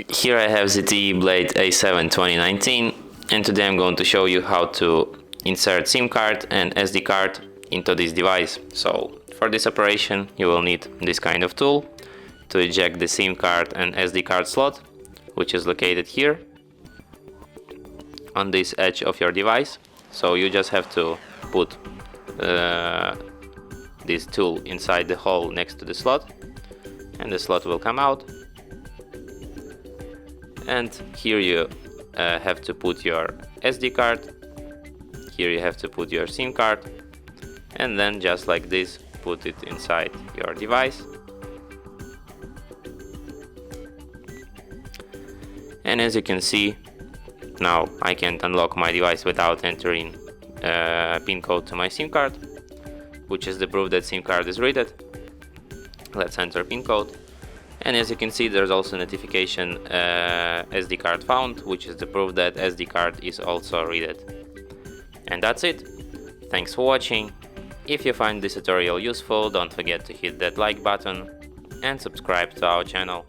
Here I have ZTE Blade A7 2019, and today I'm going to show you how to insert SIM card and SD card into this device. So for this operation you will need this kind of tool to eject the SIM card and SD card slot, which is located here on this edge of your device. So you just have to put this tool inside the hole next to the slot, and the slot will come out. And here you have to put your SD card, here you have to put your SIM card, and then just like this put it inside your device. And as you can see, now I can't unlock my device without entering PIN code to my SIM card, which is the proof that SIM card is read. Let's enter PIN code. And as you can see, there's also notification SD card found, which is the proof that SD card is also read. And that's it. Thanks for watching. If you find this tutorial useful, don't forget to hit that like button and subscribe to our channel.